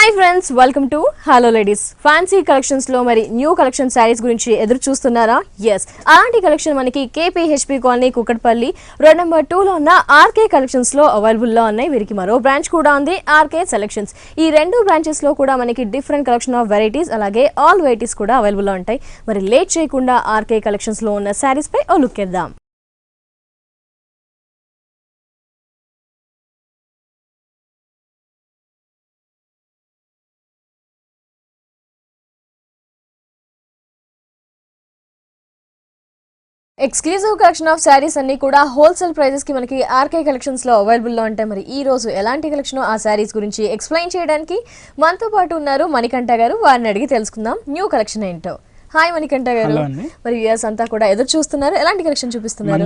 Hi friends, welcome to hello ladies. Fancy collections లో మరి new collection saris గురించి ఎదురు చూస్తున్నారా? ఎస్, అలాంటి కలెక్షన్ మనకి KPHP colony Kukatpally road number 2 లో ఉన్న ఆర్కే కలెక్షన్స్ లో అవైలబుల్ లో ఉన్నాయి. వీరికి మరో బ్రాంచ్ కూడా ఉంది, ఆర్కే సెలెక్షన్స్. ఈ రెండు బ్రాంచెస్ లో కూడా మనకి డిఫరెంట్ కలెక్షన్ ఆఫ్ వెరైటీస్ అలాగే ఆల్ వెరైటీస్ కూడా అవైలబుల్ లో ఉంటాయి. మరి లేట్ చేయకుండా ఆర్కే కలెక్షన్స్ లో ఉన్న శారీస్ పై ఓ లుక్ ఇద్దాం. ఎక్స్క్లూజివ్ కలెక్షన్ ఆఫ్ శారీస్ అన్ని కూడా హోల్సేల్ ప్రైజెస్ కి మనకి ఆర్కే కలెక్షన్స్ లో అవైలబుల్ లో ఉంటాయి. మరి ఈ రోజు ఎలాంటి కలెక్షన్ ఆ శారీస్ గురించి ఎక్స్ప్లెయిన్ చేయడానికి మనతో పాటు ఉన్నారు మణికంఠ గారు. వారిని అడిగి తెలుసుకుందాం న్యూ కలెక్షన్ ఏంటో. హాయ్ మణికంఠ గారు. మరి వ్యూయర్స్ అంతా కూడా ఎదురు చూస్తున్నారు, ఎలాంటి కలెక్షన్ చూపిస్తున్నారు?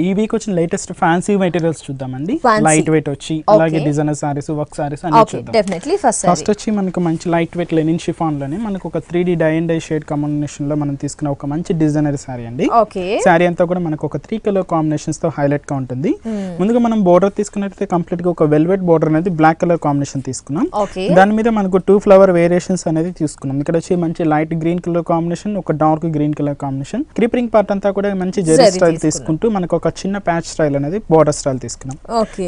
ఈ వీక్ వచ్చిన లేటెస్ట్ ఫ్యాన్సీ మెటీరియల్స్ చూద్దామండి. లైట్ వెయిట్ వచ్చి అలాగే డిజైనర్ సారీస్, వర్క్ సారీస్ అన్ని చూద్దాం. డెఫినెట్లీ ఫస్ట్ వచ్చి మనకు మంచి లైట్ వెయిట్ లెనిన్ షిఫాన్ లోనే మనకు ఒక 3D dye and dye shade combination లో మనం తీసుకున్న ఒక మంచి డిజైనర్ సారీ అండి. సారీ అంతా కూడా మనకు ఒక 3 కలర్ కాంబినేషన్స్ తో హైలైట్ గా ఉంటుంది. ముందుగా మనం బోర్డర్ తీసుకున్నట్లయితే కంప్లీట్ గా ఒక వెల్వెట్ బోర్డర్ అనేది బ్లాక్ కలర్ కాంబినేషన్ తీసుకున్నాం. దాని మీద మనకు 2 ఫ్లవర్ వేరియేషన్స్ అనేది తీసుకున్నాం. ఇక్కడ వచ్చి మంచి లైట్ గ్రీన్ కలర్ కాంబినేషన్, ఒక డార్క్ గ్రీన్ కలర్ కాంబినేషన్. క్రీపరింగ్ పార్ట్ అంతా కూడా మంచి జెరీ స్టైల్ తీసుకుంటూ మనకు ఒక చిన్న ప్యాచ్ స్టైల్ అనేది బోర్డర్ స్టైల్ తీసుకున్నాం.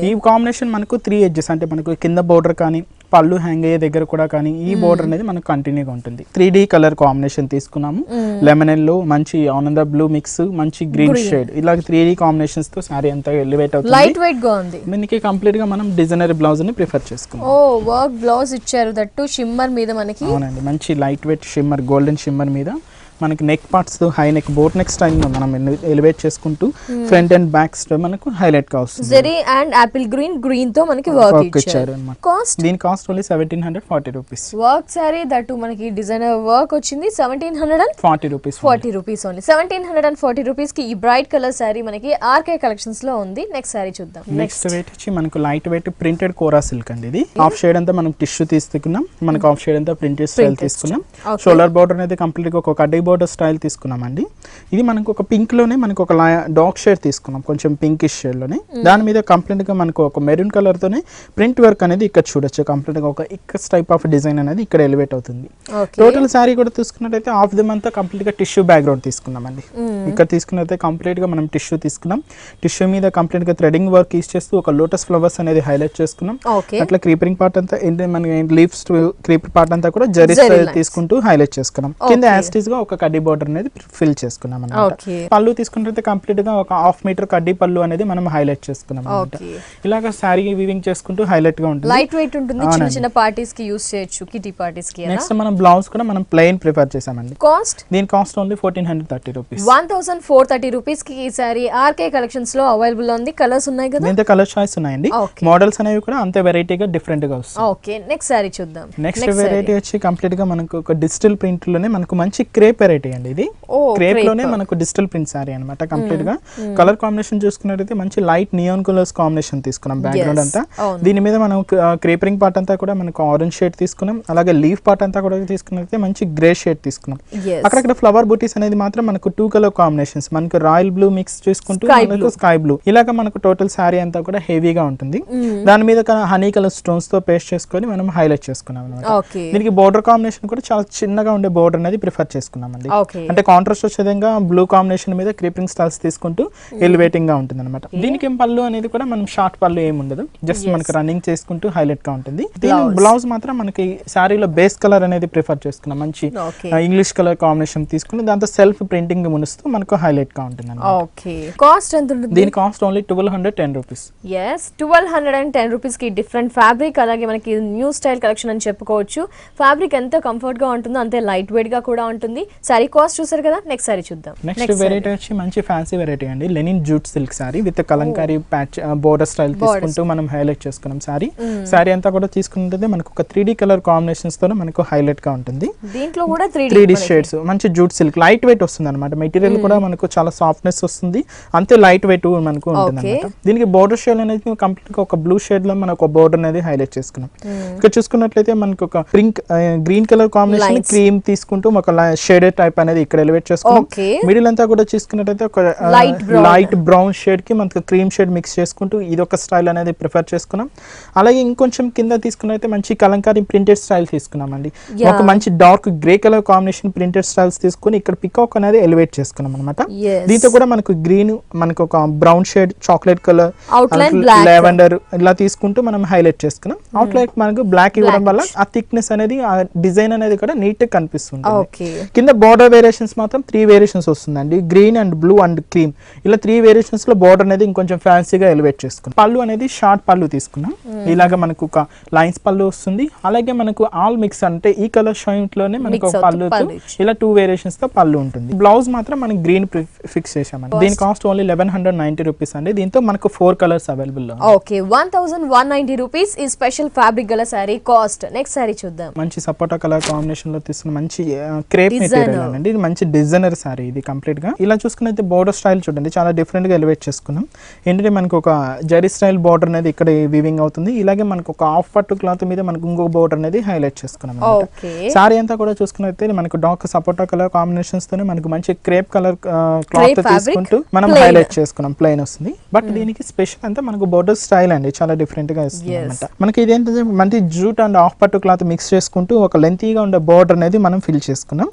ఈ కాంబినేషన్ మనకు 3 ఎడ్జెస్ అంటే మనకు కింద బోర్డర్ కానీ పళ్ళు హ్యాంగ్ అయ్యే దగ్గర కూడా కానీ ఈ బోర్డర్ అనేది మనకు కంటిన్యూగా ఉంటుంది. 3D కలర్ కాంబినేషన్ తీసుకున్నాము. లెమన్ ఎల్లో, మంచి ఆనంద బ్లూ మిక్స్, మంచి గ్రీన్ షేడ్, ఇలా 3D కాంబినేషన్స్ తో సారీ అంతా ఎలివేట్ అవుతుంది. లైట్ వెయిట్ గా ఉంది. దీనికి కంప్లీట్ గా మనం డిజైనర్ బ్లౌజ్ ని ప్రిఫర్ చేసుకున్నాం. ఓ వర్క్ బ్లౌజ్ ఇచ్చారు, దట్టు షిమ్మర్ మీద మనకి. అవునండి, మంచి light weight shimmer, golden shimmer మీద మనకి neck parts high neck, boat neck style మనం ఎలివేట్ చేసుకుంటూ ఫ్రంట్ అండ్ బ్యాక్ మనకు హైలైట్ గా వస్తుంది. జెరీ అండ్ యాపిల్ గ్రీన్ తో మనకి వర్క్ ఇచ్చారు అన్నమాట. కాస్ట్ దీని cost only 1740 rupees. Work sorry that మనకి డిజైనర్ వర్క్ వచ్చింది 1740 రూపీస్. 40 rupees only. 1740 రూపీస్ కి ఈ బ్రైట్ కలర్ సారీ మనకి ఆర్కే కలెక్షన్స్ లో ఉంది. నెక్స్ట్ సారీ చూద్దాం. నెక్స్ట్ వెయిట్ వచ్చి మనకు లైట్ వెయిట్ ప్రింటెడ్ కోరా సిల్క్ అండి. ఇది హాఫ్ షేడ్ అంతా మనం టిష్యూ తీసుకున్నాం. మనకు హాఫ్ షేడ్ అంతా ప్రింటెడ్ స్టైల్ తీసుకున్నాం. షోల్డర్ బోర్డర్ అనేది కంప్లీట్ గా ఒక కడ్డీ బోర్డర్ స్టైల్ తీసుకున్నామండి. ఇది మనకు ఒక పింక్ లోనే మనకు ఒక డార్క్ షేడ్ తీసుకున్నాం, కొంచెం పింకిష్ షేడ్ లోనే. దాని మీద కంప్లీట్ గా మనకు ఒక మెరూన్ కలర్ తోనే ప్రింట్ వర్క్ అనేది ఇక్కడ చూడొచ్చు. కంప్లీట్ గా ఒక ఇక్కస్ టైప్ ఆఫ్ డిజైన్ అనేది ఇక్కడ ఎలివేట్ అవుతుంది. టోటల్ సారీ కూడా తీసుకున్నట్టయితే హాఫ్ ది మంత్ కంప్లీట్ గా టిష్యూ బ్యాక్గ్రౌండ్ తీసుకున్నామండి. ఇక్కడ తీసుకున్నట్లయితే కంప్లీట్ గా మనం టిష్యూ తీసుకున్నాం. టిష్యూ మీద కంప్లీట్ గా థ్రెడింగ్ వర్క్ యూస్ చేస్తూ ఒక లోటస్ ఫ్లవర్స్ అనేది హైలైట్ చేసుకున్నాం. అట్లా క్రీపరింగ్ పార్ట్ అంతా మన లీవ్స్ క్రీపర్ పార్ట్ అంతా కూడా జరీ స్టైల్ తీసుకుంటూ హైలైట్ చేసుకున్నాం. కింద యాస్టీస్ గా ఒక కడ్డీ బోర్డర్ అనేది ఫిల్ చేసుకున్నాం అన్నమాట. పళ్ళు తీసుకుంటే కంప్లీట్ గా ఒక 1/2 మీటర్ కడ్డీ పళ్ళు అనేది మనం హైలైట్ చేసుకున్నాం అన్నమాట. ఇలాగా సారీ వీవింగ్ చేసుకుంటూ హైలైట్ గా ఉంటుంది. లైట్ వెయిట్ ఉంటుంది, చిన్న చిన్న పార్టీస్ కి యూస్ చేయొచ్చు, కిటీ పార్టీస్ కి. నెక్స్ట్ మనం బ్లౌజ్ కూడా మనం ప్లెయిన్ ప్రిఫర్ చేసామండి. కాస్ట్ దీని కాస్ట్ ఓన్లీ 1430 రూపీస్. 1430 రూపీస్ కి ఈ సారీ ఆర్కే కలెక్షన్స్ లో అవైలబుల్ ఉంది. కలర్స్ ఉన్నాయి కదా? దీంతో కలర్ చాయిస్ ఉన్నాయండి. మోడల్స్ అనేవి కూడా అంతే వెరైటీగా డిఫరెంట్ గా వస్తాయి. ఓకే, నెక్స్ట్ సారీ చూద్దాం. నెక్స్ట్ వెరైటీ వచ్చి కంప్లీట్ గా మనకు ఒక డిజిటల్ ప్రింట్ లోనే మనకు మంచి క్రేప్ వెరైటీ అండి. ఇది క్రేప్ లోనే మనకు డిజిటల్ ప్రింట్ సారీ అన్నమాట. కంప్లీట్ గా కలర్ కాంబినేషన్ చూసుకున్నట్లయితే మంచి లైట్ నియాన్ కలర్స్ కాంబినేషన్ తీసుకున్నాం. బ్యాక్గ్రౌండ్ అంతా దీని మీద మనం క్రేపరింగ్ పార్ట్ అంతా కూడా మనకు ఆరెంజ్ షేడ్ తీసుకున్నాం. అలాగే లీఫ్ పార్ట్ అంతా కూడా తీసుకున్నట్లయితే మంచి గ్రే షేడ్ తీసుకున్నాం. అక్కడక్కడ ఫ్లవర్ బూటీస్ అనేది మాత్రం మనకు 2 కలర్ కాంబినేషన్స్, మనకు రాయల్ బ్లూ మిక్స్ చేసుకుంటూ మనకు స్కై బ్లూ, ఇలాగ మనకు టోటల్ సారీ అంతా కూడా హెవీగా ఉంటుంది. దాని మీద హనీ కలర్ స్టోన్స్ తో పేస్ట్ చేసుకొని మనం హైలైట్ చేసుకున్నాం అన్నమాట. దీనికి బోర్డర్ కాంబినేషన్ కూడా చాలా చిన్నగా ఉండే బోర్డర్ అనేది ప్రిఫర్ చేసుకున్నామండి. అంటే కాంట్రాస్ట్ వచ్చే విధంగా బ్లూ కాంబినేషన్ మీద క్రీపింగ్ స్టైల్స్ తీసుకుంటూ ఎలివేటింగ్ గా ఉంటుంది అనమాట. దీనికి పళ్ళు అనేది కూడా మనం షార్ట్ పళ్ళు ఏమి ఉండదు, జస్ట్ మనకి రన్నింగ్ చేసుకుంటూ హైలైట్ గా ఉంటుంది. దీని బ్లౌజ్ మాత్రం మనకి సారీలో బేస్ కలర్ అనేది ప్రిఫర్ చేసుకున్నాం. మంచి ఇంగ్లీష్ కలర్ కాంబినేషన్ తీసుకుని దాంతో సెల్ఫ్ ప్రింటింగ్ మునుస్తూ మనకు హైలైట్ గా ఉంటుంది. కాస్ట్ ఎంత ఉంటుంది? దీని కాస్ట్ ఓన్లీ 1210 రూపీస్. 1210 రూపీస్ కి డిఫరెంట్ ఫ్యాబ్రిక్, అలాగే మనకి న్యూ స్టైల్ కలెక్షన్ అని చెప్పుకోవచ్చు. ఫ్యాబ్రిక్ ఎంత కంఫర్ట్ గా ఉంటుందో అంతే లైట్ వెయిట్ గా కూడా ఉంటుంది. సారీ కాస్ట్ చూసారు కదా, నెక్స్ట్ సారీ చూద్దాం. నెక్స్ట్ వెరైటీ వచ్చి మంచి ఫ్యాన్సీ వెరైటీ అండి. Linen jute silk sorry with Kalamkari patch border style తీసుకుంటూ మనం హైలైట్ చేసుకున్నాం. సారీ అంతా కూడా తీసుకుంటే మనకు ఒక 3D కలర్ కాంబినేషన్స్ తో మనకు హైలైట్ గా ఉంటుంది. దీంట్లో కూడా 3D షేడ్స్, మంచి జూట్ సిల్క్, లైట్ వెయిట్ వస్తుంది అనమాట. మెటీరియల్ కూడా మనకు చాలా సాఫ్ట్నెస్ వస్తుంది, అంతే లైట్ వెయిట్ మనకు ఉంటుంది అనమాట. దీనికి బోర్డర్ షేడ్ అనేది కంప్లీట్ గా ఒక బ్లూ షేడ్ లో మనకు బోర్డర్ అనేది హైలైట్ చేసుకున్నాం. ఇక్కడ చూసుకున్నట్లయితే మనకు ఒక pink green colour combination cream తీసుకుంటూ ఒక షేడెడ్ టైప్ అనేది ఇక్కడ ఎలివేట్ చేసుకున్నాం. మిడిల్ అంతా కూడా చూసుకున్నట్టయితే ఒక లైట్ బ్రౌన్ షేడ్ కి మనకు క్రీమ్ షేడ్ మిక్స్ చేసుకుంటూ ఇది ఒక స్టైల్ అనేది ప్రిఫర్ చేసుకున్నాం. అలాగే ఇంకొంచెం కింద తీసుకున్నైతే మంచి కలంకారీ ప్రింటెడ్ స్టైల్ తీసుకున్నామండి. ఒక మంచి dark grey colour combination printed styles తీసుకుని ఇక్కడ పికాక్ అనేది ఎలివేట్ చేసుకున్నాం అనమాట. దీంతో కూడా మనకు గ్రీన్, మనకు ఒక brown shade, chocolate colour, lavender ఇలా తీసుకుంటూ మనం హైలైట్ చేసుకున్నాం. అవుట్లైన్ మనకు బ్లాక్ ఇవ్వడం వల్ల ఆ థిక్నెస్ అనేది, ఆ డిజైన్ అనేది కూడా నీట్ గా కనిపిస్తుంది. కింద బార్డర్ వేరియేషన్స్ మాత్రం 3 వేరియేషన్స్ వస్తుందండి. Green and blue and cream ఇలా 3 వేరియేషన్స్ లో బార్డర్ అనేది ఇంకొంచెం ఫ్యాన్సీగా ఎలివేట్ చేసుకున్నాం. పళ్ళు అనేది షార్ట్ పళ్ళు తీసుకున్నాం. ఇలాగ మనకు ఒక లైన్స్ పళ్ళు వస్తుంది. అలాగే మనకు ఆల్ మిక్స్ అంటే ఈ కలర్ షైన్ లోనే మనకు పళ్ళు ఇలా 2 వేరియేషన్స్ తో పళ్ళు ఉంటుంది. బ్లౌజ్ మాత్రం మనం గ్రీన్ ఫిక్స్ చేసామండి. దీని కాస్ట్ ఓన్లీ 1190 రూపీస్ అండి. దీంతో మనకు 4 కలర్స్ అవైలబుల్ లో. ఓకే, 1190 రూపీస్ ఈ స్పెషల్ ఫ్యాబ్రిక్ గల సారీ కాస్ట్. నెక్స్ట్ సారీ చూద్దాం. మంచి సపోటా కలర్ కాంబినేషన్ లో తీసుకున్న మంచి క్రేప్ మెటీరియల్ అండి. ఇది మంచి డిజైనర్ సారీ ఇది కంప్లీట్ గా. ఇలా చూసుకున్నైతే బోర్డర్ స్టైల్ చూడండి, చాలా డిఫరెంట్ గా ఎలివేట్ చేసుకున్నాం. ఏంటంటే మనకు ఒక జరీ స్టైల్ బోర్డర్ అనేది ఇక్కడ వీవింగ్ అవుతుంది. ఇలాగే మనకు ఒక హాఫ్ పట్టు క్లాత్ మీద మనకు ఇంకో బోర్డర్ అనేది హైలైట్ చేసుకున్నాం. సారీ అంతా కూడా చూసుకున్నైతే మనకు డార్క్ సపోటా కలర్ కాంబినేషన్స్ తోనే మనకు మంచి క్రేప్ కలర్ క్లాత్ తీసుకుంటూ మనం హైలైట్ చేసుకున్నాం. ప్లెయిన్ వస్తుంది, బట్ దీనికి స్పెషల్ అంతా మనకు బోర్డర్ స్టైల్ అండి, చాలా డిఫరెంట్ గా ఇస్తుంది అనమాట. మనకి ఇదేంటంటే మంచి జూట్ అండ్ హాఫ్ పట్టు క్లాత్ మిక్స్ చేసుకుంటూ ఒక లెంతీగా ఉండే బోర్డర్ అనేది మనం ఫిల్ చేసుకున్నాం.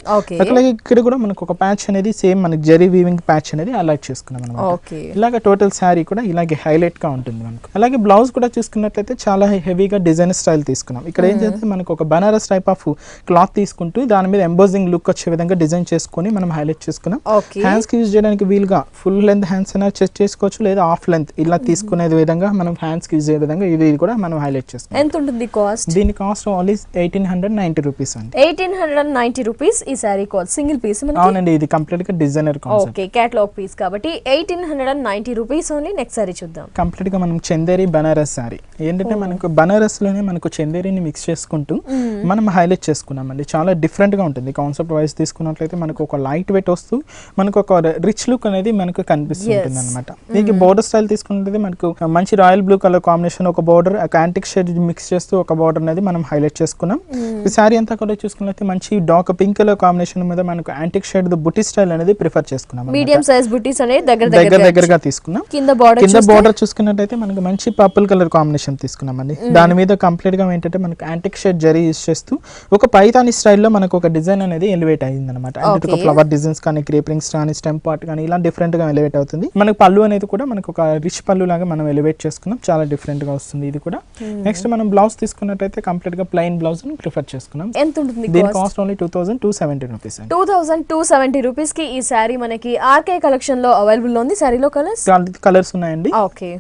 అలాగే ఇక్కడ కూడా మనకు ఒక ప్యాచ్ అనేది సేమ్ మనకి జరీ వీవింగ్ ప్యాచ్ అనేది హైలైట్ చేసుకున్నాం అనమాట. ఇలాగ టోటల్ శారీ కూడా ఇలాగే హైలైట్ గా ఉంటుంది మనకు. అలాగే బ్లౌజ్ కూడా చూసుకున్నట్లయితే చాలా హెవీగా డిజైన్ స్టైల్ తీసుకున్నాం. ఇక్కడ ఏం చేస్తే మనకు ఒక బనారస్ టైప్ ఆఫ్ క్లాత్ తీసుకుంటూ దాని మీద ఎంబోజింగ్ లుక్ వచ్చే విధంగా డిజైన్ చేసుకొని మనం హైలైట్ చేసుకున్నాం. హ్యాండ్స్ కి యూజ్ చేయడానికి వీలుగా ఫుల్ లెంత్ హ్యాండ్స్ అయినా చెక్ చేసుకోవచ్చు, లేదా హాఫ్ లెంత్ ఇలా తీసుకునే విధంగా మనం హ్యాండ్స్ కి యూజ్ అయ్యే విధంగా ఇది కూడా మనం హైలైట్ చేసుకున్నాం. ఎంత ఉంటుంది కాస్ట్? దీని కాస్ట్ ఓన్లీ 1890 రూపీస్ అండి. 1890 రూపీస్ ఈ సారీ కాస్ట్. సింగిల్ పీస్ మనకి? అవునండి, ఇది కంప్లీట్ గా designer concept. Okay, catalog piece కాబట్టి 1890 రూపీస్ ఓన్లీ. నెక్స్ట్ సారీ చూద్దాం. కంప్లీట్ గా మనం చందేరి బనారస్ సారీ. ఏంటంటే మనకు బనారస్ లోనే మనకు చందేరిని మిక్స్ చేసుకుంటూ మనం హైలైట్ చేసుకున్నామండి. చాలా డిఫరెంట్ గా ఉంటుంది కాన్సెప్ట్ వైజ్ తీసుకున్నట్లయితే. మనకు ఒక లైట్ వెయిట్ వస్తూ మనకు ఒక రిచ్ లుక్ అనేది మనకు కనిపిస్తుంటుంది అనమాట. దీనికి బోర్డర్ స్టైల్ తీసుకున్నట్లయితే మనకు మంచి రాయల్ బ్లూ కలర్ కాంబినేషన్ ఒక బోర్డర్, ఒక యాంటిక్ షేడ్ మిక్స్ చేస్తూ ఒక బోర్డర్ అనేది మనం హైలైట్ చేసుకున్నాం. ఈ సారీ అంతా కూడా చూసుకున్నట్లయితే మంచి డార్క్ పింక్ కలర్ కాంబినేషన్ మీద మనకు యాంటిక్ షేడ్ బుటీ స్టైల్ అనేది ప్రిఫర్ చేసుకున్నాం. మీడియం సైజ్ బుటీస్ అనేది దగ్గరగా తీసుకున్నాం. కింద బోర్డర్ చూసుకున్నట్లయితే మనకు మంచి పర్పుల్ కలర్ కాంబినేషన్ తీసుకున్నామండి. దాని మీద కంప్లీట్ గా ఏంటంటే మనకు యాంటిక్ షేడ్ జరీ యూస్ చేస్తూ ఒక పైతాని స్టైల్లో మనకు ఒక డిజైన్ అనేది ఎలివేట్ అయింది అనమాట. అంటే ఒక ఫ్లవర్ డిజైన్స్ కానీ, క్రీపింగ్స్ కానీ, స్టెమ్ పార్ట్ కానీ ఇలా డిఫరెంట్ గా ఎలివేట్ అవుతుంది. మనకు పళ్ళు అనేది కూడా మనకు ఒక రిచ్ పళ్ళు లాగా మనం ఎలివేట్ చేసుకున్నాం. చాలా డిఫరెంట్ గా వస్తుంది ఇది కూడా. నెక్స్ట్ మనం బ్లౌజ్ తీసుకున్నట్టయితే కంప్లీట్ గా ప్లెయిన్ బ్లౌజ్ ప్రిఫర్ చేసుకున్నాం. ఎంత ఉంటుంది? దీని కాస్ట్ ఓన్లీ 2270 రూపీస్. 2270 రూపీస్ కి ఈ సారీ మనకి ఆర్కే కలెక్షన్ లో అవైలబుల్ ఉంది. సారీలో కలర్స్ ఉన్నాయండి. ఓకే,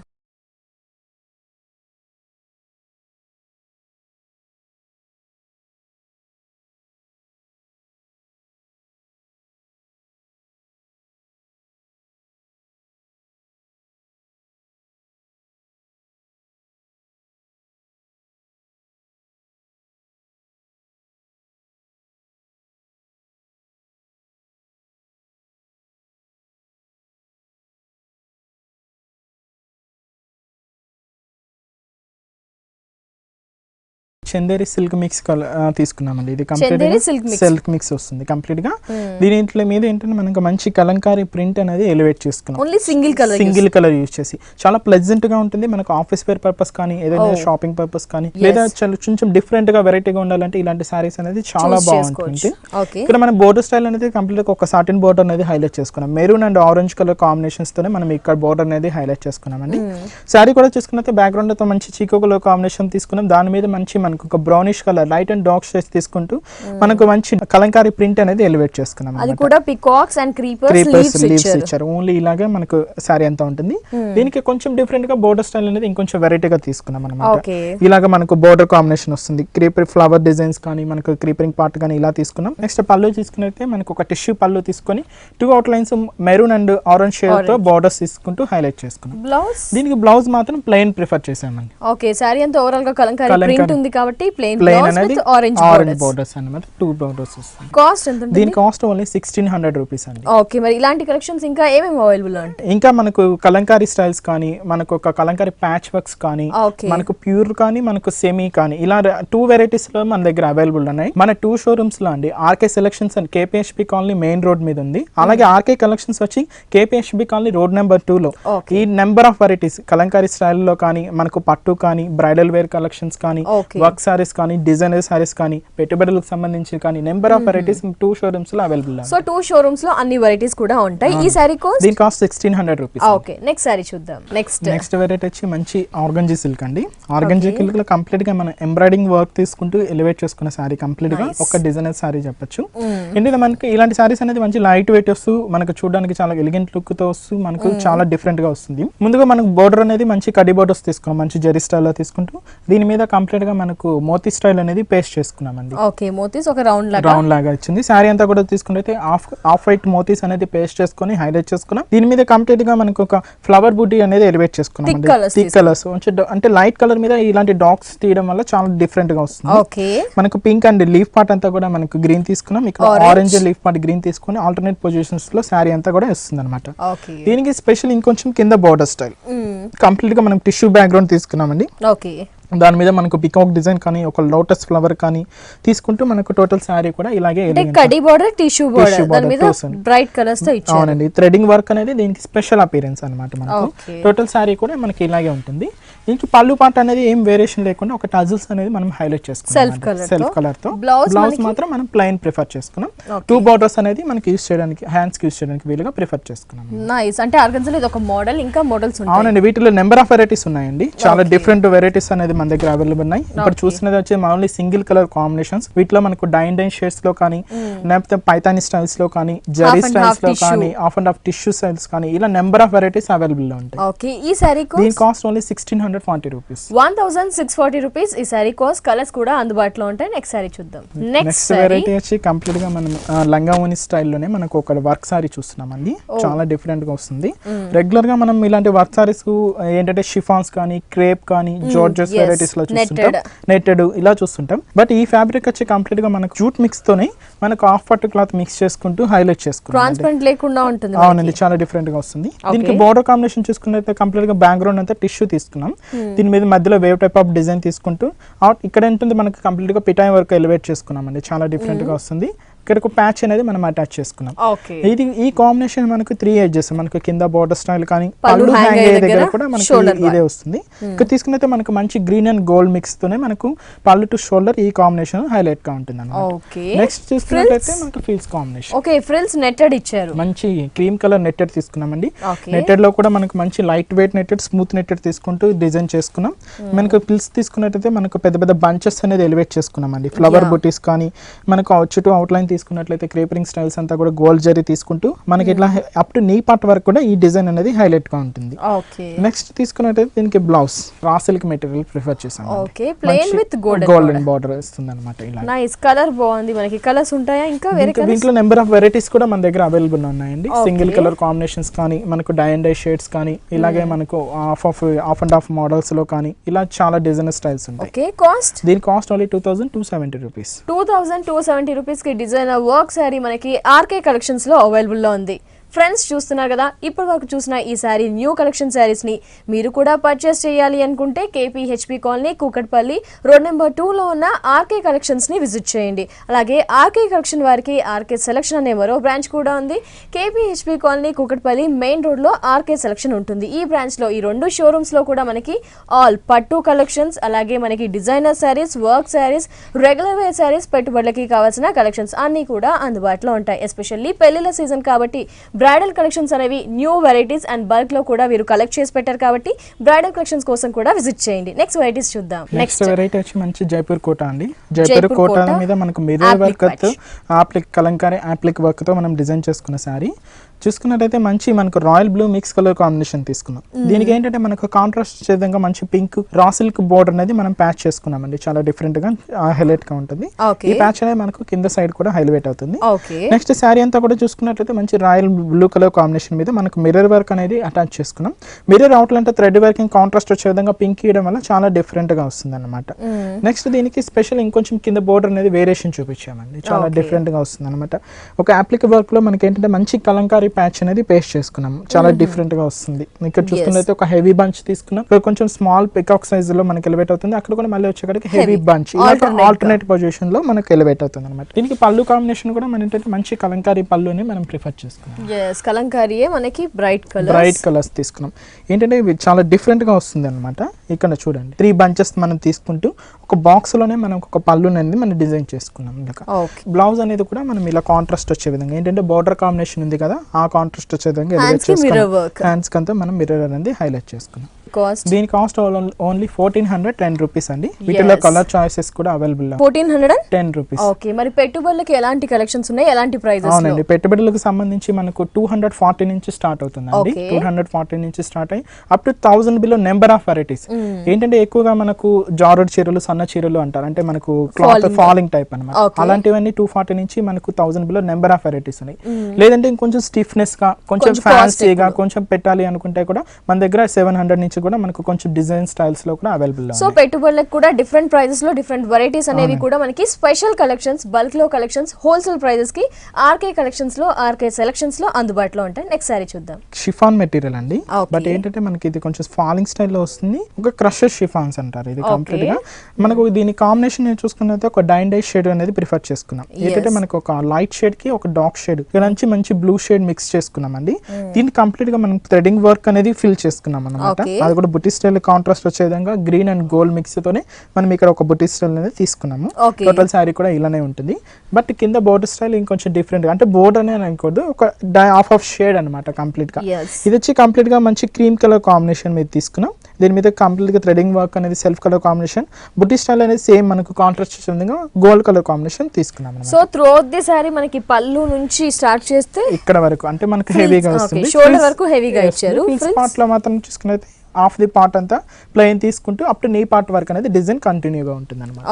చందేరి సిల్క్ మిక్స్ తీసుకున్నామండి. ఇది కంప్లీట్ సిల్క్ మిక్స్ వస్తుంది కంప్లీట్ గా. దీని మీద ఏంటంటే మనకు మంచి కలంకారీ ప్రింట్ అనేది ఎలివేట్ చేసుకున్నాం. సింగిల్ కలర్ యూజ్ చేసి చాలా ప్లెజెంట్ గా ఉంటుంది. మనకు ఆఫీస్ వేర్ పర్పస్ కానీ, ఏదైనా షాపింగ్ పర్పస్ కానీ, లేదా కొంచెం డిఫరెంట్ గా వెరైటీగా ఉండాలంటే ఇలాంటి సారీస్ అనేది చాలా బాగుంటుంది. ఇక్కడ మనం బోర్డర్ స్టైల్ అనేది కంప్లీట్ గా ఒక సాటిన్ బోర్డర్ అనేది హైలైట్ చేసుకున్నాం. Maroon and orange colour combinations తోనే మనం ఇక్కడ బోర్డర్ అనేది హైలైట్ చేసుకున్నామండి. సారీ కూడా చూసుకున్నట్లయితే బ్యాక్గ్రౌండ్ తో మంచి చీకో కలర్ కాంబినేషన్ తీసుకున్నాం. దాని మీద మంచి మనకు ఒక brownish colour light and dark shades తీసుకుంటూ మనకు మంచి కలంకారీ ప్రింట్ అనేది ఎలివేట్ చేసుకున్నాం. అది కూడా పికాక్స్ అండ్ క్రీపర్స్ లీవ్స్ ఇచ్చారు. ఓన్లీ ఇలాగే మనకు సారీ అంతా ఉంటుంది. దీనికి కొంచెం డిఫరెంట్ గా బోర్డర్ స్టైల్ అనేది ఇంకొంచెం వెరైటీగా తీసుకున్నాం అన్నమాట. ఇలాగా మనకు బోర్డర్ కాంబినేషన్ వస్తుంది. క్రీపర్ ఫ్లవర్ డిజైన్స్ కానీ, మనకు క్రీపరింగ్ పార్ట్ కానీ ఇలా తీసుకున్నాం. నెక్స్ట్ పళ్ళు తీసుకున్నైతే మనకు ఒక టిష్యూ పళ్ళు తీసుకొని 2 out lines maroon and orange shade తో బోర్డర్స్ తీసుకుంటూ హైలైట్ చేసుకున్నాం. దీనికి బ్లౌజ్ మాత్రం ప్లెయిన్ ప్రిఫర్ చేసామండి. ఓకే, సారీ అంతా ఓవరాల్ గా కలంకారీ ప్రింట్ ఉంది కాబట్టి కాబట్టి ప్లెయిన్ అనేది ఆరెంజ్ బోర్డర్స్ అన్నమాట 2 బోర్డర్స్ వస్తుంది. కాస్ట్ ఎంత ఉంటుంది? దీని కాస్ట్ ఓన్లీ 1600 రూపీస్ అండి. ఓకే, మరి ఇలాంటి కలెక్షన్స్ ఇంకా ఏమేమి అవైలబుల్ ఉంటాయి? ఇంకా మనకు కలంకారీ స్టైల్స్ కానీ, మనకు ఒక కలంకారీ ప్యాచ్ వర్క్స్ కానీ, మనకు ప్యూర్ కానీ, మనకు సెమీ కానీ, ఇలా 2 వెరైటీస్ లో మన దగ్గర అవైలబుల్ ఉన్నాయి. మన 2 షోరూమ్స్ లో అండి, RK selections and KPHB colony main road మీద ఉంది. అలాగే ఆర్కే కలెక్షన్స్ వచ్చి కేపీహెచ్పి కాలనీ రోడ్ నెంబర్ 2 లో. ఈ number of varieties Kalamkari style లో కానీ, మనకు పట్టు కానీ, బ్రైడల్ వేర్ కలెక్షన్స్ కానీ, వర్క్ సారీస్ కానీ, డిజైనర్ సారీస్ కానీ, పెట్టుబడులకు సంబంధించి కానీ, నెంబర్ ఆఫ్ వెరైటీస్ 2 షోరూమ్స్ లో అవైలబుల్. సో 2 షోరూమ్స్ లో అన్ని వెరైటీస్ కూడా ఉంటాయి. ఈ సారీ కాస్ట్? దీని cost 1600 rupees. Okay, next sari చూద్దాం. నెక్స్ట్ వెరైటీ వచ్చి మంచి ఆర్గంజీ సిల్క్ అండి. ఆర్గంజీ సిల్క్ లో కంప్లీట్ గా మనం ఎంబ్రాయిడింగ్ వర్క్ తీసుకుంటూ ఎలివేట్ చేసుకున్న సారీ, కంప్లీట్ గా ఒక డిజైనర్ సారీ చెప్పొచ్చు. ఎందుకంటే మనకి ఇలాంటి సారీస్ అనేది మంచి లైట్ వెయిట్ వస్తూ, మనకు చూడడానికి చాలా ఎలిగెంట్ లుక్ తో వస్తూ, మనకు చాలా డిఫరెంట్ గా వస్తుంది. ముందుగా మనకు బోర్డర్ అనేది మంచి కడి బోర్డర్స్ తీసుకున్నాం, మంచి జరీ స్టైల్ లో తీసుకుంటూ దీని మీద కంప్లీట్ గా మనకు మోతీ స్టైల్ అనేది పేస్ట్ చేసుకున్నామండి. ఓకే, మోతీస్ ఒక రౌండ్ లాగా వచ్చింది. సారీ అంతా కూడా తీసుకుంటే ఆఫ్ వైట్ మోతీస్ అనేది పేస్ట్ చేసుకుని హైలైట్ చేసుకున్నాం. దీని మీద కంప్లీట్ గా మనకు ఒక ఫ్లవర్ బూటీ అనేది ఎలివేట్ చేసుకున్నాం. థిక్ కలర్స్ అంటే లైట్ కలర్ మీద ఇలాంటి డాట్స్ తీయడం వల్ల చాలా డిఫరెంట్ గా వస్తుంది. మనకు పింక్ అండ్ లీఫ్ పార్ట్ అంతా కూడా మనకు గ్రీన్ తీసుకున్నాం, ఇక్కడ ఆరెంజ్ లీఫ్ పార్ట్ గ్రీన్ తీసుకుని ఆల్టర్నేట్ పొజిషన్స్ లో సారీ అంతా కూడా వస్తుంది అనమాట. దీనికి స్పెషల్ ఇంకొంచెం కింద బోర్డర్ స్టైల్ కంప్లీట్ గా మనం టిష్యూ బ్యాక్గ్రౌండ్ తీసుకున్నామండి. దాని మీద మనకు పికాక్ డిజైన్ కానీ, ఒక లోటస్ ఫ్లవర్ కానీ తీసుకుంటూ మనకు టోటల్ సారీ కూడా ఇలాగే బ్రైట్ కలర్స్ తో ఇచ్చారు. అవునండి, థ్రెడింగ్ వర్క్ అనేది దీనికి స్పెషల్ అపీరెన్స్ అన్నమాట. మనకు టోటల్ సారీ కూడా మనకి ఇలాగే ఉంటుంది. దీనికి పళ్ళు పార్ట్ అనేది ఏం వేరియేషన్ లేకుండా ఒక టజల్స్ అనేది మనం హైలైట్ చేసుకున్నాం సెల్ఫ్ కలర్ తో. బ్లౌజ్ మాత్రం మనం ప్లెయిన్ ప్రిఫర్ చేసుకున్నాం. 2 బోర్డర్స్ అనేది మనకి యూస్ చేయడానికి, హ్యాండ్స్ యూస్ చేయడానికి వీలుగా ప్రిఫర్ చేసుకున్నాం. నైస్. అంటే ఆర్గన్జాలో ఇది ఒక మోడల్, ఇంకా మోడల్స్ ఉంటాయి. అవునండి, వీటిలో నెంబర్ ఆఫ్ వెరైటీస్ ఉన్నాయండి. చాలా డిఫరెంట్ వెరైటీస్ అనేది మన దగ్గర అవైలబుల్ ఉన్నాయి. ఇప్పుడు చూసినది వచ్చి ఓన్లీ సింగిల్ కలర్ కాంబినేషన్స్. వీటిలో మనకు డైన్ షేడ్స్ లో కానీ, లేకపోతే పైతాని స్టైల్స్ లో కానీ, జరీ స్టైల్స్ లో కానీ, half and half tissue styles కానీ, ఇలా నెంబర్ ఆఫ్ వెరైటీస్ అవైలబుల్ లో ఉంటాయి. ఓకే, ఈ సారీ దీని కాస్ట్ ఓన్లీ 1640 రూపీస్. 1640 రూపీస్ ఈ సారీ కాస్ట్. కలర్స్ కూడా అందుబాటులో ఉంటాయి. నెక్స్ట్ సారీ చూద్దాం. నెక్స్ట్ వెరైటీ వచ్చి కంప్లీట్ గా మనం లంగా ఓని స్టైల్లోనే మనకు ఒక వర్క్ సారీ చూస్తున్నామండి. చాలా డిఫరెంట్ గా వస్తుంది. రెగ్యులర్ గా మనం ఇలాంటి వర్క్ సారీస్ ఏంటంటే షిఫాన్స్ కానీ, క్రేప్ కానీ, జార్జెస్ వెరైటీస్ లో చూస్తుంటాం, నెట్టెడ్ ఇలా చూస్తుంటాం. బట్ ఈ ఫ్యాబ్రిక్ వచ్చి కంప్లీట్ గా మనకు జూట్ మిక్స్ తోనే మనకు హాఫ్ పట్టు క్లాత్ మిక్స్ చేసుకుంటూ హైలైట్ చేసుకుంటాం. ట్రాన్స్పరెంట్ లేకుండా ఉంటుంది. అవునండి, చాలా డిఫరెంట్ గా వస్తుంది. దీనికి బోర్డర్ కాంబినేషన్ చూసుకున్నట్లయితే కంప్లీట్ గా బ్యాక్గ్రౌండ్ అంతా టిష్యూ తీసుకున్నాం. దీని మీద మధ్యలో వేవ్ టైప్ ఆఫ్ డిజైన్ తీసుకుంటూ ఇక్కడ ఏంటంటే మనకు కంప్లీట్ గా పిటాయి వర్క్ ఎలివేట్ చేసుకున్నాం అండి. చాలా డిఫరెంట్ గా వస్తుంది. ఇక్కడ ఒక ప్యాచ్ అనేది మనం అటాచ్ చేసుకున్నాం. ఇది ఈ కాంబినేషన్ మనకు 3 ఎడ్జెస్, మనకు కింద బోర్డర్ స్టైల్ కానీ, పళ్ళు హ్యాంగ్ అయ్యే దగ్గర కూడా మనకి ఇదే వస్తుంది. ఇక్కడ తీసుకున్నైతే మనకు మంచి గ్రీన్ అండ్ గోల్డ్ మిక్స్ తోనే మనకు పళ్ళు టు షోల్డర్ ఈ కాంబినేషన్ హైలైట్ గా ఉంటుంది అన్నమాట. నెక్స్ట్ చూసుకున్నట్లయితే మనకు frills combination. Okay, frills netted ఇచ్చారు. మంచి క్రీమ్ కలర్ నెట్టెడ్ తీసుకున్నామండి. నెట్టెడ్ లో కూడా మనకు మంచి light weight netted, smooth netted తీసుకుంటూ డిజైన్ చేసుకున్నాం. మనకు ఫ్రిల్స్ తీసుకున్నట్లయితే మనకు పెద్ద పెద్ద బంచెస్ అనేది ఎలివేట్ చేసుకున్నామండి. ఫ్లవర్ బుటీస్ కానీ, మనకు చుట్టూ అవుట్ లైన్ తీసుకున్నట్లయితే క్రేపరింగ్ స్టైల్స్ అంతా కూడా గోల్డ్ జరీ తీసుకుంటూ మనకి ఇట్లా అప్ టు నీ పార్ట్ వరకు కూడా ఈ డిజైన్ అనేది హైలైట్ గా ఉంటుంది. నెక్స్ట్ తీసుకున్నట్లయితే దీనికి blouse raw silk material prefer చేసాం. Okay, plain with golden border వస్తుంది అన్నమాట. ఇలా నైస్ కలర్ బాగుంది. మనకి కలర్స్ ఉంటాయా ఇంకా వేరే? దీంట్లో నెంబర్ ఆఫ్ వెరైటీస్ కూడా మన దగ్గర అవైలబుల్ ఉన్నాయండి. సింగిల్ కలర్ కాంబినేషన్స్ కానీ, మనకు డై అండ్ డై షేడ్స్ కానీ, ఇలాగే మనకు హాఫ్ అండ్ హాఫ్ మోడల్స్ లో కానీ, ఇలా చాలా డిజైనర్ స్టైల్స్ ఉంటాయి. Okay, cost? దీని కాస్ట్ ఓన్లీ 2270 రూపీస్. 2270 రూపీస్ కి డిజైనర్ వర్క్ సారీ మనకి ఆర్కే కలెక్షన్స్ లో అవైలబుల్ లో ఉంది. ఫ్రెండ్స్ చూస్తున్నారు కదా, ఇప్పటి వరకు చూసిన ఈ సారీ న్యూ కలెక్షన్ శారీస్ని మీరు కూడా పర్చేస్ చేయాలి అనుకుంటే కేపీహెచ్పి కాలనీ కూకట్పల్లి రోడ్ నెంబర్ 2లో ఉన్న ఆర్కే కలెక్షన్స్ని విజిట్ చేయండి. అలాగే ఆర్కే కలెక్షన్ వారికి ఆర్కే సెలెక్షన్ అనే మరో బ్రాంచ్ కూడా ఉంది. కేపీహెచ్పి కాలనీ కూకట్పల్లి మెయిన్ రోడ్లో ఆర్కే సెలెక్షన్ ఉంటుంది. ఈ బ్రాంచ్లో ఈ 2 షోరూమ్స్లో కూడా మనకి ఆల్ పట్టు కలెక్షన్స్, అలాగే మనకి designer saris, work saris, regular wear saris, పెట్టుబడులకి కావాల్సిన కలెక్షన్స్ అన్నీ కూడా అందుబాటులో ఉంటాయి. ఎస్పెషల్లీ పెళ్లిళ్ళ సీజన్ కాబట్టి బ్రైడల్ కలెక్షన్స్ అనేవి న్యూ వెరైటీస్ అండ్ బల్క్ లో కూడా వీరు కలెక్ట్ చేసి పెట్టారు కాబట్టి బ్రైడల్ కలెక్షన్స్ కోసం కూడా విజిట్ చేయండి. నెక్స్ట్ వెరైటీస్ చూద్దాం. నెక్స్ట్ వెరైటీ వచ్చి మంచి జైపూర్ కోట అండి. జైపూర్ కోట మీద మనకు మిర్రర్ వర్క్ తో ఆప్లిక్ కలంకారీ ఆప్లిక్ వర్క్ తో మనం డిజైన్ చేసుకున్న సారీ చూసుకున్నట్టయితే మంచి మనకు royal blue mix colour combination తీసుకున్నాం. దీనికి ఏంటంటే మనకు కాంట్రాస్ట్ విధంగా మంచి పింక్ రా సిల్క్ బోర్డర్ అనేది మనం ప్యాచ్ చేసుకున్నామండి. చాలా డిఫరెంట్ గా హైలైట్ గా ఉంటుంది. ఈ ప్యాచ్ అనేది మనకు కింద సైడ్ కూడా హైలైట్ అవుతుంది. నెక్స్ట్ శారీ అంతా కూడా చూసుకున్నట్లయితే మంచి రాయల్ బ్లూ కలర్ కాంబినేషన్ మీద మనకు మిర్రర్ వర్క్ అనేది అటాచ్ చేసుకున్నాం. మిర్రర్ అవుట్ అంటే థ్రెడ్ వర్కింగ్ కాంట్రాస్ట్ వచ్చే విధంగా పింక్ ఇవ్వడం వల్ల చాలా డిఫరెంట్ గా వస్తుంది అనమాట. నెక్స్ట్ దీనికి స్పెషల్ ఇంకొంచెం కింద బోర్డర్ అనేది వేరియేషన్ చూపించామండి, చాలా డిఫరెంట్ గా వస్తుంది అనమాట. ఒక అప్లిక్ వర్క్ లో మనకి ఏంటంటే మంచి కలంకారీ ప్యాచ్ అనేది పేస్ట్ చేసుకున్నాం, చాలా డిఫరెంట్ గా వస్తుంది. ఇక్కడ చూసుకున్నట్లయితే ఒక హెవీ బంచ్ తీసుకున్నాం, ఇక్కడ కొంచెం స్మాల్ పికాక్ సైజ్ లో మనకి ఎలివేట్ అవుతుంది, అక్కడ కూడా మళ్ళీ వచ్చేకాడికి హెవీ బంచ్ ఆల్టర్నేట్ పొజిషన్ లో మనకి ఎలివేట్ అవుతుంది అనమాట. దీనికి పళ్ళు కాంబినేషన్ కూడా మన ఏంటంటే మంచి కలంకారీ పళ్ళుని మనం ప్రిఫర్ చేసుకున్నాం. కలంకారీయే మనకి బ్రైట్ కలర్స్ తీసుకున్నాం. ఏంటంటే ఇవి చాలా డిఫరెంట్ గా వస్తుంది అనమాట. ఇక్కడ చూడండి 3 బంచెస్ మనం తీసుకుంటూ ఒక బాక్స్ లోనే మనం ఒక పళ్ళు అనేది మనం డిజైన్ చేసుకున్నాం. బ్లౌజ్ అనేది కూడా మనం ఇలా కాంట్రాస్ట్ వచ్చే విధంగా ఏంటంటే బార్డర్ కాంబినేషన్ ఉంది కదా, ఆ కాంట్రాస్ట్ వచ్చే విధంగా హ్యాండ్స్ కంతా మనం మిర్రర్ అనేది హైలైట్ చేసుకున్నాం. దీని కాస్ట్ ఓన్లీ 1410 రూపీస్ అండి. వీటిలో కలర్ చాయిసెస్ కూడా అవైలబుల్ 1410 రూపీస్. ఓకే, మరి పెట్టుబడులకు ఎలాంటి కలెక్షన్స్ ఉన్నాయి, ఎలాంటి ప్రైజెస్? అవునండి, పెట్టుబడులకు సంబంధించి మనకు 240 నుంచి స్టార్ట్ అవుతుందండి. 240 నుంచి స్టార్ట్ అయ్యి up to 1000 below number of varieties. ఏంటంటే ఎక్కువగా మనకు జార్జెట్ చీరలు, సన్న చీరలు అంటారు, అంటే మనకు క్లాత్ ఫాలింగ్ టైప్ అన్నమాట. అలాంటివన్నీ 240 నుంచి మనకు 1000 బిలో నెంబర్ ఆఫ్ వెరైటీస్ ఉన్నాయి. లేదంటే ఇంకొంచెం స్టిఫ్నెస్ గా, కొంచెం ఫ్యాన్సీగా కొంచెం పెట్టాలి అనుకుంటే కూడా మన దగ్గర 700 నుంచి కూడా మనకు కొంచెం డిజైన్ స్టైల్స్ లో కూడా అవైలబుల్. సో పెట్టుబడులకు కూడా డిఫరెంట్ ప్రైజెస్ లో డిఫరెంట్ వెరైటీస్ అనేవి కూడా మనకి స్పెషల్ కలెక్షన్స్, బల్క్ లో కలెక్షన్స్, హోల్సేల్ ప్రైజెస్ కి ఆర్కే కలెక్షన్స్ లో, ఆర్కే సెలక్షన్స్ లో అందుబాటులో ఉంటాయి. నెక్స్ట్ సారీ చూద్దాం. షిఫాన్ మెటీరియల్ అండి, బట్ ఏంటంటే మనకి ఇది కొంచెం ఫాలింగ్ స్టైల్లో వస్తుంది. ఒక క్రషర్ షిఫాన్స్ అంటారు ఇది కంప్లీట్ గా. మనకు దీని కాంబినేషన్ చూసుకున్నట్లయితే ఒక డైన్ డై షేడ్ అనేది ప్రిఫర్ చేసుకున్నాం. ఏంటంటే మనకు ఒక లైట్ షేడ్ కి ఒక డార్క్ షేడ్ నుంచి మంచి బ్లూ షేడ్ మిక్స్ చేసుకున్నాం అండి. దీన్ని కంప్లీట్ గా మనం థ్రెడింగ్ వర్క్ అనేది ఫిల్ చేసుకున్నాం అనమాట. అది కూడా బుట్టి స్టైల్ కాంట్రాస్ట్ వచ్చే విధంగా గ్రీన్ అండ్ గోల్డ్ మిక్స్ తోనే మనం ఇక్కడ ఒక బుట్టి స్టైల్ అనేది తీసుకున్నాము. టోటల్ శారీ కూడా ఇలానే ఉంటుంది, బట్ కింద బోర్డర్ స్టైల్ ఇంకొంచెం డిఫరెంట్ గా, అంటే బోర్డర్ అనే అనుకోదు, ఒక హాఫ్ షేడ్ అనమాట కంప్లీట్ గా. ఇది వచ్చి కంప్లీట్ గా మంచి క్రీమ్ కలర్ కాంబినేషన్ మీద తీసుకున్నాం. దీని మీద కంప్లీట్ గా థ్రెడింగ్ వర్క్ అనేది సెల్ఫ్ కలర్ కాంబినేషన్, బుట్టి స్టైల్ అనేది సేమ్ మనకు కాంట్రాస్ట్ వచ్చే విధంగా గోల్డ్ కలర్ కాంబినేషన్ తీసుకున్నాం. So through out the sorry మనకి పళ్ళు నుంచి స్టార్ట్ చేస్తే ఇక్కడ వరకు అంటే మనకు హెవీగా వస్తుంది, షోల్డర్ వరకు హెవీగా ఇచ్చారు. పార్ట్ లో మాత్రం చూసుకున్నైతే హాఫ్ ది పార్ట్ అంతా ప్లెయిన్ తీసుకుంటూ అప్ టు నీ పార్ట్ వరకు అనేది డిజైన్ కంటిన్యూగా ఉంటుంది అనమాట.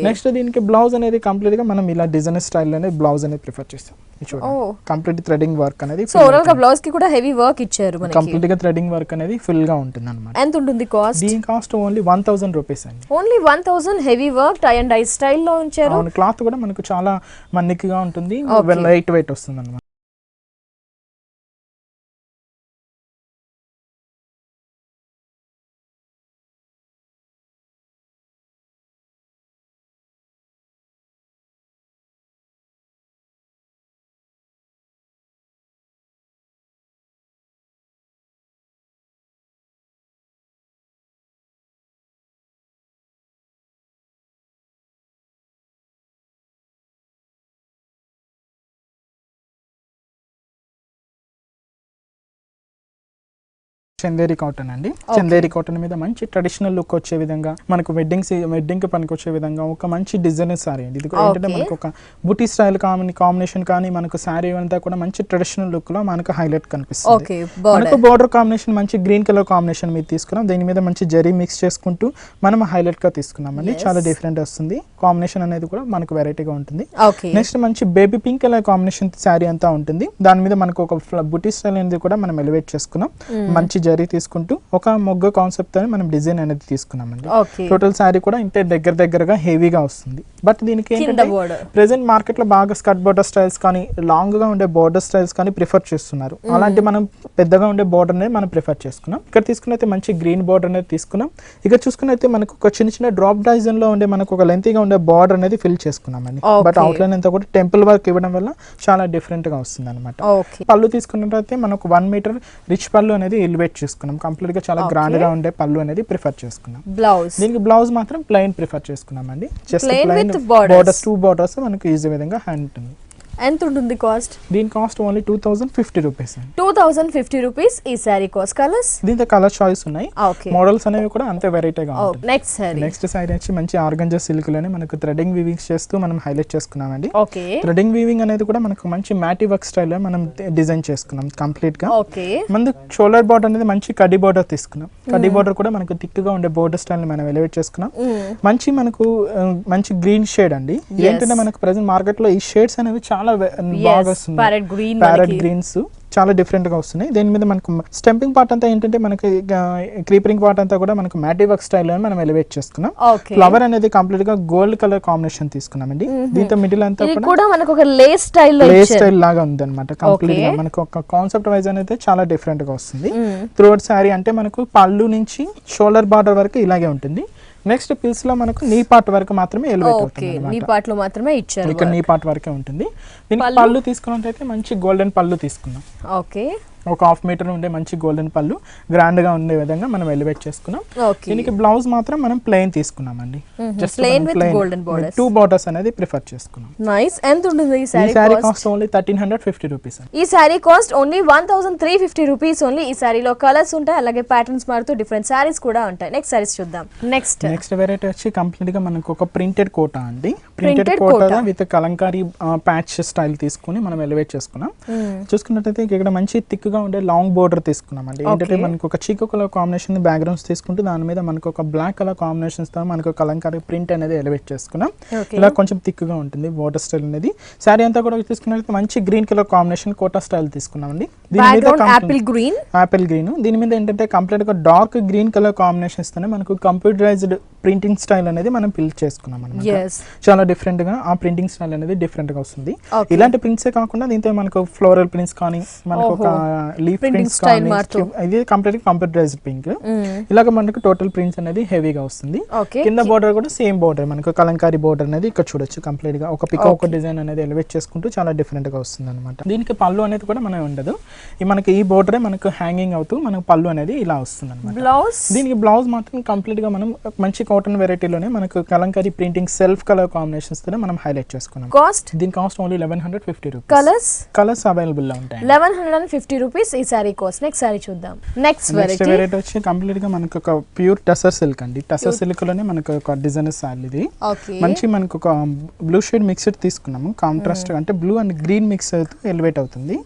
నెక్స్ట్ దీనికి బ్లౌజ్ అనేది కంప్లీట్ గా మనం ఇలా డిజైన్ స్టైల్ అనేది బ్లౌజ్ అనేది ప్రిఫర్ చేస్తాం. కంప్లీట్ థ్రెడింగ్ వర్క్ అనేది బ్లౌజ్ కి కూడా హెవీ వర్క్ ఇచ్చారు, కంప్లీట్ గా థ్రెడింగ్ వర్క్ అనేది ఫుల్ గా ఉంటుంది అనమాట. ఎంత ఉంటుంది కాస్ట్? దీని కాస్ట్ ఓన్లీ 1000 రూపీస్ అండి. Only 1000. Heavy work tie and dye style లో ఉంచారు. అవును, క్లాత్ కూడా మనకు చాలా మన్నికగా ఉంటుంది, లైట్ వెయిట్ వస్తుంది అనమాట. చందేరి కాటన్ అండి. చందేరి కాటన్ మీద మంచి ట్రెడిషనల్ లుక్ వచ్చే విధంగా మనకు వెడ్డింగ్ కి పనికి వచ్చే విధంగా ఒక మంచి డిజైన్ సారీ అండి. ఇది కూడా ఏంటంటే మనకు ఒక బుటీ స్టైల్ కాంబినేషన్ కానీ మనకు సారీ అంతా కూడా మంచి ట్రెడిషనల్ లుక్ లో మనకు హైలైట్ కనిపిస్తుంది. మనకు బోర్డర్ కాంబినేషన్ మంచి గ్రీన్ కలర్ కాంబినేషన్ మీద తీసుకున్నాం. దీని మీద మంచి జరీ మిక్స్ చేసుకుంటూ మనం హైలైట్ గా తీసుకున్నాం అండి. చాలా డిఫరెంట్ వస్తుంది, కాంబినేషన్ అనేది కూడా మనకు వెరైటీగా ఉంటుంది. నెక్స్ట్ మంచి baby pink colour combination sorry అంతా ఉంటుంది. దాని మీద మనకు ఒక బుటీ స్టైల్ అనేది కూడా మనం ఎలివేట్ చేసుకున్నాం. మంచి జరీ తీసుకుంటూ ఒక మొగ్గ కాన్సెప్ట్ తో మనం డిజైన్ అనేది తీసుకున్నామండి. టోటల్ సారీ కూడా ఇంటే దగ్గరగా హెవీగా వస్తుంది. బట్ దీనికి ఏంటంటే ప్రెసెంట్ మార్కెట్ లో బాగా స్కర్ట్ బోర్డర్ స్టైల్స్ కానీ లాంగ్ గా ఉండే బోర్డర్ స్టైల్స్ కానీ ప్రిఫర్ చేస్తున్నారు. అలాంటి మనం పెద్దగా ఉండే బోర్డర్ అనేది మనం ప్రిఫర్ చేసుకున్నాం. ఇక్కడ తీసుకున్నైతే మంచి గ్రీన్ బోర్డర్ అనేది తీసుకున్నాం. ఇక్కడ చూసుకున్నైతే మనకు ఒక చిన్న డ్రాప్ డిజైన్ లో ఉండే మనకు ఒక లెంతీగా ఉండే బోర్డర్ అనేది ఫిల్ చేసుకున్నామండి. బట్ అవుట్ లైన్ అంతా కూడా టెంపుల్ వర్క్ ఇవ్వడం వల్ల చాలా డిఫరెంట్ గా వస్తుంది అనమాట. పళ్ళు తీసుకున్నట్లయితే మనకు 1 మీటర్ రిచ్ పళ్ళు అనేది ఎలివేట్ చేసుకున్నాం. కంప్లీట్ గా చాలా గ్రాండ్ గా ఉండే పళ్ళు అనేది ప్రిఫర్ చేసుకున్నాం. దీనికి బ్లౌజ్ మాత్రం ప్లెయిన్ ప్రిఫర్ చేసుకున్నాం అండి. జస్ట్ ప్లెయిన్ బోర్డర్స్ 2 బోర్డర్స్ మనకు ఈజీ విధంగా హ్యాండ్ ఉంటుంది. ఎంత ఉంటుంది కాస్ట్? దీని కాస్ట్ ఓన్లీ 2050 రూపీస్. 2050 రూపీస్ ఈ సారీ కాస్ట్. కలర్స్ దీంతో కలర్ చాయిస్ ఉన్నాయి, మోడల్స్ అనేవి కూడా అంతే వెరైటీగా ఉంటాయి. నెక్స్ట్ సారీ వచ్చి మంచి ఆర్గంజా సిల్క్ లోనే మనకు థ్రెడింగ్ వీవింగ్ చేస్తూ మనం హైలైట్ చేసుకున్నామండి. థ్రెడింగ్ వీవింగ్ అనేది కూడా మనకు మంచి మ్యాటీ వర్క్ స్టైల్ లో మనం డిజైన్ చేసుకున్నాం కంప్లీట్ గా. ముందు షోల్డర్ బోర్డర్ అనేది మంచి కడ్డీ బోర్డర్ తీసుకున్నాం. కడ్డీ బోర్డర్ కూడా మనకు థిక్ గా ఉండే బోర్డర్ స్టైల్ ని మనం ఎలివేట్ చేసుకున్నాం. మంచి మనకు మంచి గ్రీన్ షేడ్ అండి. ఏంటంటే మనకు ప్రెసెంట్ మార్కెట్ లో ఈ షేడ్స్ అనేవి చాలా చాలా బాగా వస్తుంది. ప్యారెట్ గ్రీన్స్ చాలా డిఫరెంట్ గా వస్తున్నాయి. దీని మీద మనకు స్టెంపింగ్ పార్ట్ అంతా ఏంటంటే మనకి క్రీపరింగ్ పార్ట్ అంతా కూడా మనకు మ్యాటీ వర్క్ స్టైల్లో మనం ఎలివేట్ చేసుకున్నాం. ఫ్లవర్ అనేది కంప్లీట్ గా గోల్డ్ కలర్ కాంబినేషన్ తీసుకున్నామండి. దీంతో మిడిల్ అంతా కూడా మనకు ఒక లేస్ స్టైల్ లాగా ఉంది అనమాట. కంప్లీట్ గా మనకు ఒక కాన్సెప్ట్ వైజ్ అనేది చాలా డిఫరెంట్ గా వస్తుంది. త్రూఅవుట్ శారీ అంటే మనకు పళ్ళు నుంచి షోల్డర్ బార్డర్ వరకు ఇలాగే ఉంటుంది. నెక్స్ట్ పిల్స్ లో మనకు నీ పార్ట్ వరకు మాత్రమే ఎలివేట్ అవుతుంది. నీ పార్ట్ లో మాత్రమే ఇచ్చారు. ఇక్కడ నీ పార్ట్ వరకే ఉంటుంది. దీనికి పళ్ళు తీసుకున్నట్లయితే మంచి గోల్డెన్ పళ్ళు తీసుకున్నాం. ఓకే, ఒక 1/2 మీటర్ ఉండే మంచి గోల్డెన్ పళ్ళు గ్రాండ్ గా ఉండే విధంగా మనం ఎలివేట్ చేసుకున్నాం. దీనికి బ్లౌజ్ మాత్రం మనం ప్లెయిన్ తీసుకున్నామండి. Just plain with golden borders, 2 borders అనేది ప్రిఫర్ చేసుకున్నాం. నైస్. ఎంత ఉంటుంది ఈ సారీ కాస్ట్? Only 1350 rupees. ఈ sari cost only 1350 rupees only. ఈ సారీలో కలర్స్ ఉంటాయి, అలాగే ప్యాటర్న్స్ మారుతూ డిఫరెంట్ సారీస్ కూడా ఉంటాయి. నెక్స్ట్ సారీస్ చూద్దాం. నెక్స్ట్ వెరైటీ వచ్చి కంప్లీట్ గా మనకు ఒక ప్రింటెడ్ కోటా అండి. Printed Kota with Kalamkari patch style తీసుకుని మనం ఎలివేట్ చేసుకున్నాం. చూసుకున్నట్లయితే ఇక్కడ మంచి థిక్ గా ఉండే లాంగ్ బోర్డర్ తీసుకున్నాం అండి. ఏంటంటే మనకు ఒక చీకో కలర్ కాంబినేషన్ బ్యాక్గ్రౌండ్స్ తీసుకుంటూ దాని మీద మనకు ఒక బ్లాక్ కలర్ కాంబినేషన్స్ తో మనకు కలంకారీ ప్రింట్ అనేది ఎలివేట్ చేసుకున్నాం. ఇలా కొంచెం థిక్ గా ఉంటుంది బోర్డర్ స్టైల్ అనేది. సారీ అంతా కూడా తీసుకున్నట్లయితే మంచి green colour combination Kota style తీసుకున్నాం అండి. దీని మీద యాపిల్ గ్రీన్, దీని మీద ఏంటంటే కంప్లీట్ గా డార్క్ గ్రీన్ కలర్ కాంబినేషన్స్ తోనే మనకు కంప్యూటరైజ్డ్ ప్రింటింగ్ స్టైల్ అనేది మనం బిల్డ్ చేసుకున్నాం అన్నమాట. చాలా డిఫరెంట్ గా ఆ ప్రింటింగ్ స్టైల్ అనేది డిఫరెంట్ గా వస్తుంది. ఇలాంటి ప్రింట్స్ కాకుండా దీంతో మనకు ఫ్లోరల్ ప్రింట్స్ కానీ మనకు ఒక లీఫ్ ప్రింట్స్ కానీ ఇది కంప్లీట్ కంప్యూటరైజ్డ్ ప్రింట్. ఇలాగ మనకు టోటల్ ప్రింట్స్ అనేది హెవీగా వస్తుంది. కింద బోర్డర్ కూడా సేమ్ బోర్డర్ మనకు కలంకారీ బోర్డర్ అనేది ఇక్కడ చూడొచ్చు. కంప్లీట్ గా ఒక పికాక్ డిజైన్ అనేది ఎలివేట్ చేసుకుంటూ చాలా డిఫరెంట్ గా వస్తుంది అనమాట. దీనికి పళ్ళు అనేది కూడా మనం ఉండదు. మనకి ఈ బోర్డరే మనకు హ్యాంగింగ్ అవుతూ మనకు పళ్ళు అనేది ఇలా వస్తుంది అనమాట. దీనికి బ్లౌజ్ మాత్రం కంప్లీట్ గా మనం మంచి కాటన్ వెరైటీలోనే మనకు Kalamkari printing self colour combinations తో మనం హైలైట్ చేసుకున్నాం. దీని cost only 1150 rupees. Colours available గా ఉంటాయి. 1150 రూపీస్ ఈ సారీ కాస్ట్. నెక్స్ట్ సారీ చూద్దాం. నెక్స్ట్ వెరైటీ వచ్చి కంప్లీట్ గా మనకు ఒక ప్యూర్ టసర్ సిల్క్ అండి. టసర్ సిల్క్ లోనే మనకు ఒక డిజైనర్ స్టైల్ ఇది. మంచి మనకు ఒక బ్లూ షేడ్ మిక్స్డ్ తీసుకున్నాము. కాంట్రాస్ట్ అంటే బ్లూ అండ్ గ్రీన్ మిక్స్ అవుతూ ఎలివేట్ అవుతుంది.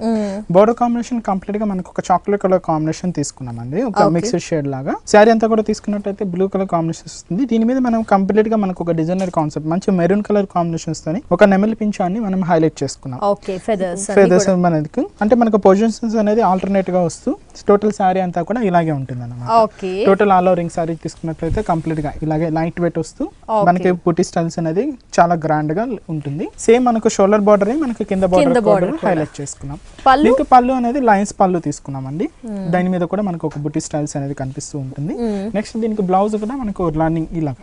బోర్డర్ కాంబినేషన్ కంప్లీట్ గా మనకు ఒక చాక్లెట్ కలర్ కాంబినేషన్ తీసుకున్నాం అండి. ఒక మిక్స్డ్ షేడ్ లాగా. శారీ అంతా కూడా తీసుకున్నట్టయితే బ్లూ కలర్ కాంబినేషన్ వస్తుంది. దీని మీద మనం కంప్లీట్ గా మనకు ఒక డిజైనర్ కాన్సెప్ట్ మంచి మెరూన్ కలర్ కాంబినేషన్స్ తోని ఒక నెమలి పించాన్ని మనం హైలైట్ చేసుకున్నాం. ఫెదర్స్ మనకి అంటే మనకు పొజిషన్స్ అనేది ఆల్టర్నేట్ గా వస్తూ టోటల్ శారీ అంతా కూడా ఇలాగే ఉంటుంది అన్నమాట. Total all over ring sari తీసుకున్నట్లయితే కంప్లీట్ గా ఇలాగే లైట్ వెయిట్ వస్తూ మనకి బుటీ స్టైల్స్ అనేది చాలా గ్రాండ్ గా ఉంటుంది. సేమ్ మనకు షోల్డర్ బార్డర్ మనకి కింద బార్డర్ హైలైట్ చేసుకున్నాం. దీనికి పళ్ళు అనేది లైన్స్ పళ్ళు తీసుకున్నాం అండి. దాని మీద కూడా మనకు ఒక బుటీ స్టైల్స్ అనేది కనిపిస్తూ ఉంటుంది. నెక్స్ట్ దీనికి బ్లౌజ్ కూడా మనకు రన్నింగ్ ఇలాగా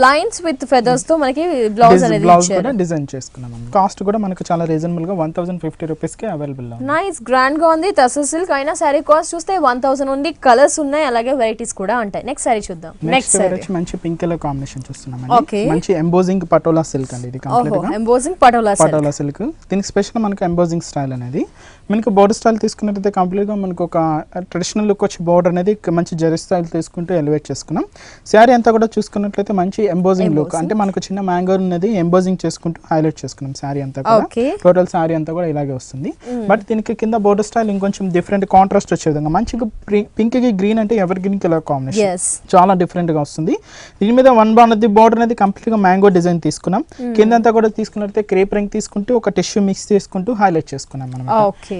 లైన్స్ విత్ ఫెదర్స్ తో మనకి బ్లౌజ్ అనేది కూడా డిజైన్ చేసుకున్నాం. కాస్ట్ కూడా మనకు చాలా రీజనబుల్ గా 1050 రూపీస్ కి అవైలబుల్ ఉంది. నైస్ గ్రాండ్ గా ఉంది. టసర్ సిల్క్ అయినా సారీ కాస్ట్ చూస్తే 1000 ఉంది. కలర్స్ ఉన్నాయి, అలాగే వెరైటీస్ కూడా ఉంటాయి. నెక్స్ట్ సారీ చూద్దాం. నెక్స్ట్ సారీ మంచి పింక్ కలర్ కాంబినేషన్ చూస్తున్నాం అండి. మంచి ఎంబోజింగ్ పటోలా సిల్క్ అండి. ఇది కంప్లీట్ గా ఎంబోజింగ్ పటోలా సిల్క్. దీనికి స్పెషల్ మనకు ఎంబోజింగ్ స్టైల్ అనేది మనకు బోర్డర్ స్టైల్ తీసుకున్నట్టయితే కంప్లీట్ గా మనకు ఒక ట్రెడిషనల్ లుక్ వచ్చి బోర్డర్ అనేది మంచి జరీ స్టైల్ తీసుకుంటూ ఎలివేట్ చేసుకున్నాం. శారీ అంతా కూడా చూసుకున్నట్లయితే మంచి ఎంబోజింగ్ లుక్ అంటే మనకు చిన్న మ్యాంగో అనేది ఎంబోజింగ్ చేసుకుంటూ హైలైట్ చేసుకున్నాం. శారీ అంతా కూడా టోటల్ శారీ అంతా కూడా ఇలాగే వస్తుంది. బట్ దీనికి కింద బోర్డర్ స్టైల్ ఇంకొంచెం డిఫరెంట్ కాంట్రాస్ట్ వచ్చే విధంగా మంచిగా పింక్ కి గ్రీన్ అంటే ఎవర్ గ్రీన్ కలర్ కాంబినేషన్ చాలా డిఫరెంట్ గా వస్తుంది. దీని మీద వన్ బాగున్నది బోర్డర్ అనేది కంప్లీట్ గా మ్యాంగో డిజైన్ తీసుకున్నాం. కింద అంతా కూడా తీసుకున్నట్లయితే క్రేప్ రింగ్ తీసుకుంటూ ఒక టిష్యూ మిక్స్ చేసుకుంటూ హైలైట్ చేసుకున్నాం మనం.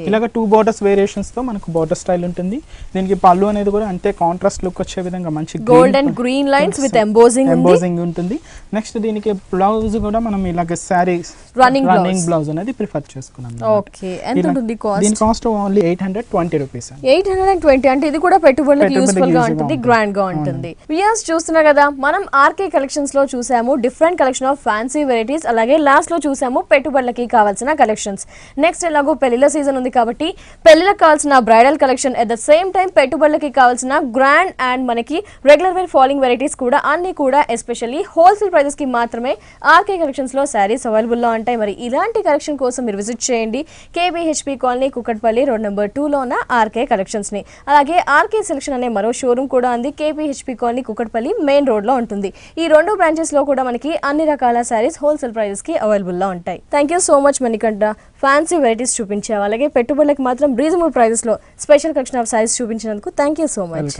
ఇలాగ 2 బోర్డర్స్ వేరియేషన్స్ తో మనకు బోర్డర్ స్టైల్ ఉంటుంది. దీనికి పళ్ళు అనేది కూడా అంతే కాంట్రాస్ట్ లుక్ వచ్చే విధంగా మంచి gold and green lines with embossing ఉంటుంది. నెక్స్ట్ దీనికి బ్లౌజ్ కూడా మనం ఇలాగ సారీ రన్నింగ్ బ్లౌజ్ అనేది ప్రిఫర్ చేసుకున్నాం. ఓకే, ఎంత ఉంటుంది కాస్ట్? దీని కాస్ట్ ఓన్లీ 820 రూపీస్. 820 అంటే ఇది కూడా పెట్టుబడులకు యూస్ఫుల్ గా ఉంటుంది, గ్రాండ్ గా ఉంటుంది. వ్యూయర్స్ చూస్తున్నారు కదా, మనం ఆర్కే కలెక్షన్స్ లో చూసాము different collection of fancy varieties, అలాగే లాస్ట్ లో చూసాము పెట్టుబడులకి కావాల్సిన కలెక్షన్స్. నెక్స్ట్ ఎలాగో పెళ్లిల సీజన్ ఉంది కాబట్టి పెళ్లిలకు కావాల్సిన bridal collection at the same time పెట్టుబడులకి కావాల్సిన గ్రాండ్ అండ్ మనకి రెగ్యులర్ వేర్ ఫాలింగ్ వెరైటీస్ కూడా అన్ని కూడా ఎస్పెషల్లీ హోల్సేల్ ప్రైజెస్ కి మాత్రమే ఆర్కే కలెక్షన్స్ లో శారీస్ అవైలబుల్ లో ఉంటాయి. మరి ఇలాంటి కలెక్షన్ కోసం మీరు విజిట్ చేయండి కేబీహెచ్పీ కాలనీ కుకట్పల్లి రోడ్ నెంబర్ 2 లో ఉన్న ఆర్కే కలెక్షన్స్ ని. అలాగే ఆర్కే సెలక్షన్ అనే మరో షోరూమ్ కూడా ఉంది కేబీహెచ్పీ కాలనీ కుకట్పల్లి మెయిన్ రోడ్ లో ఉంటుంది. ఈ 2 బ్రాంచెస్ లో కూడా మనకి అన్ని రకాల శారీస్ హోల్సేల్ ప్రైజెస్ కి అవైలబుల్ లో ఉంటాయి. Thank you so much Manikanta, fancy varieties చూపించావు, అలాగే పెట్టుబడులకు మాత్రం రీజనబుల్ ప్రైజెస్ లో స్పెషల్ కలెక్షన్ ఆఫ్ శారీస్ చూపించినందుకు thank you so much.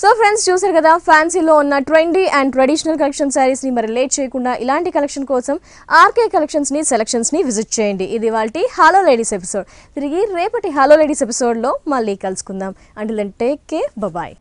So friends చూసారు కదా, ఫ్యాన్సీలో ఉన్న trendy and traditional collection saris ని మరి లేట్ చేయకుండా ఇలాంటి కలెక్షన్ కోసం ఆర్కే కలెక్షన్స్ ని సెలెక్షన్స్ ని విజిట్ చేయండి. ఇది వాళ్ళ హలో లేడీస్ ఎపిసోడ్. తిరిగి రేపటి హలో లేడీస్ ఎపిసోడ్ లో మళ్ళీ కలుసుకుందాం. Until then take care, bye.